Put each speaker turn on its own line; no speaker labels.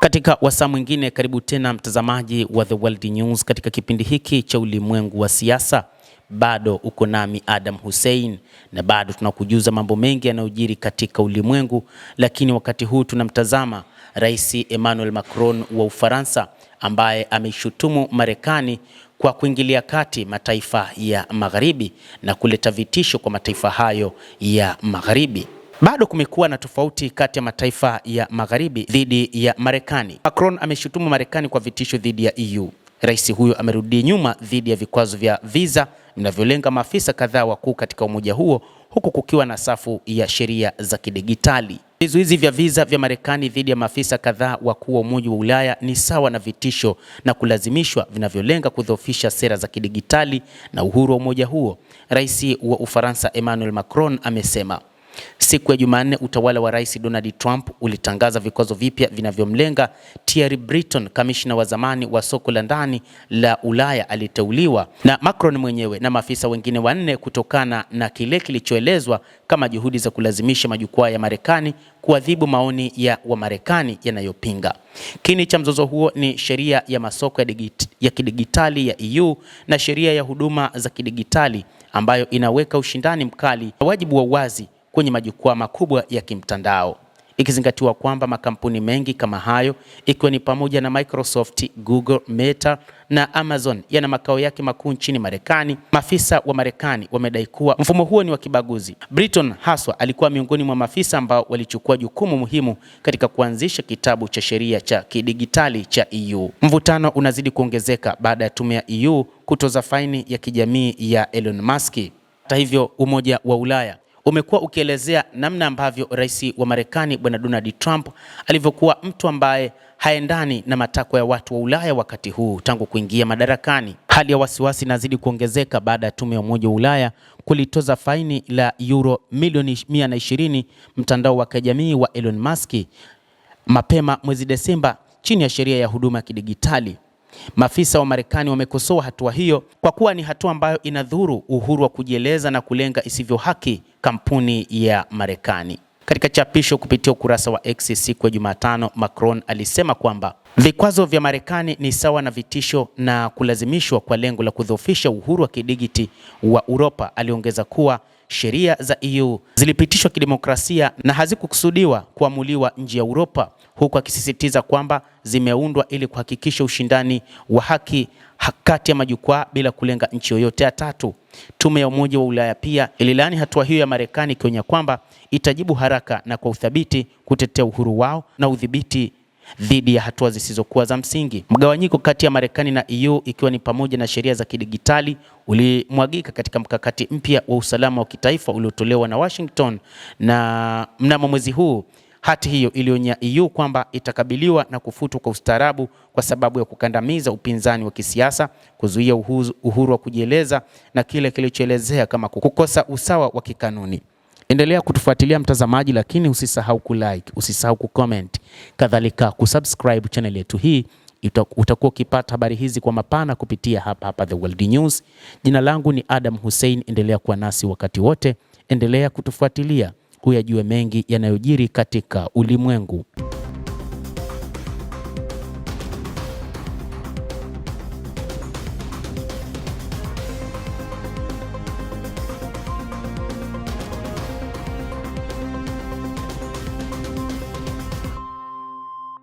Katika wasaa mwingine, karibu tena mtazamaji wa The World News katika kipindi hiki cha ulimwengu wa siasa. Bado uko nami Adam Hussein na bado tunakujuza mambo mengi yanayojiri katika ulimwengu, lakini wakati huu tunamtazama Rais Emmanuel Macron wa Ufaransa ambaye ameishutumu Marekani kwa kuingilia kati mataifa ya Magharibi na kuleta vitisho kwa mataifa hayo ya Magharibi. Bado kumekuwa na tofauti kati ya mataifa ya Magharibi dhidi ya Marekani. Macron ameshutumu Marekani kwa vitisho dhidi ya EU. Rais huyo amerudi nyuma dhidi ya vikwazo vya visa vinavyolenga maafisa kadhaa wakuu katika umoja huo, huku kukiwa na safu ya sheria za kidigitali. Vizuizi vya visa vya Marekani dhidi ya maafisa kadhaa wakuu wa Umoja wa Ulaya ni sawa na vitisho na kulazimishwa vinavyolenga kudhoofisha sera za kidigitali na uhuru wa umoja huo, Rais wa Ufaransa Emmanuel Macron amesema. Siku ya Jumanne, utawala wa Rais Donald Trump ulitangaza vikwazo vipya vinavyomlenga Thierry Breton, kamishna wa zamani wa soko la ndani la Ulaya aliteuliwa na Macron mwenyewe na maafisa wengine wanne kutokana na kile kilichoelezwa kama juhudi za kulazimisha majukwaa ya Marekani kuadhibu maoni ya Wamarekani yanayopinga. Kiini cha mzozo huo ni sheria ya masoko ya kidigitali ya EU na sheria ya huduma za kidigitali ambayo inaweka ushindani mkali na wajibu wa wazi kwenye majukwaa makubwa ya kimtandao, ikizingatiwa kwamba makampuni mengi kama hayo ikiwa ni pamoja na Microsoft, Google, Meta na Amazon yana makao yake makuu nchini Marekani. Maafisa wa Marekani wamedai kuwa mfumo huo ni wa kibaguzi. Breton haswa alikuwa miongoni mwa maafisa ambao walichukua jukumu muhimu katika kuanzisha kitabu cha sheria cha kidigitali cha EU. Mvutano unazidi kuongezeka baada ya tume ya EU kutoza faini ya kijamii ya Elon Musk. Hata hivyo, Umoja wa Ulaya umekuwa ukielezea namna ambavyo rais wa Marekani Bwana Donald Trump alivyokuwa mtu ambaye haendani na matakwa ya watu wa Ulaya wakati huu tangu kuingia madarakani. Hali ya wasiwasi inazidi kuongezeka baada ya tume ya Umoja wa Ulaya kulitoza faini la euro milioni 120 mtandao wa kijamii wa Elon Musk mapema mwezi Desemba chini ya sheria ya huduma ya kidigitali. Maafisa wa Marekani wamekosoa hatua hiyo kwa kuwa ni hatua ambayo inadhuru uhuru wa kujieleza na kulenga isivyo haki kampuni ya Marekani. Katika chapisho kupitia ukurasa wa X siku ya Jumatano, Macron alisema kwamba vikwazo vya Marekani ni sawa na vitisho na kulazimishwa kwa lengo la kudhoofisha uhuru wa kidigiti wa Uropa. Aliongeza kuwa sheria za EU zilipitishwa kidemokrasia na hazikukusudiwa kuamuliwa nje ya Uropa, huku akisisitiza kwamba zimeundwa ili kuhakikisha ushindani wa haki kati ya majukwaa bila kulenga nchi yoyote ya tatu. Tume ya Umoja wa Ulaya pia ililaani hatua hiyo ya Marekani, ikionya kwamba itajibu haraka na kwa uthabiti kutetea uhuru wao na udhibiti dhidi ya hatua zisizokuwa za msingi. Mgawanyiko kati ya Marekani na EU, ikiwa ni pamoja na sheria za kidigitali, ulimwagika katika mkakati mpya wa usalama wa kitaifa uliotolewa na Washington, na mnamo mwezi huu hati hiyo ilionya EU kwamba itakabiliwa na kufutwa kwa ustaarabu kwa sababu ya kukandamiza upinzani wa kisiasa, kuzuia uhuru wa kujieleza na kile kilichoelezea kama kukosa usawa wa kikanuni. Endelea kutufuatilia mtazamaji, lakini usisahau kulike, usisahau kucomment, kadhalika kusubscribe channel yetu hii. Utakuwa ukipata habari hizi kwa mapana kupitia hapa The World News. Jina langu ni Adam Hussein. Endelea kuwa nasi wakati wote, endelea kutufuatilia kuyajue mengi yanayojiri katika ulimwengu.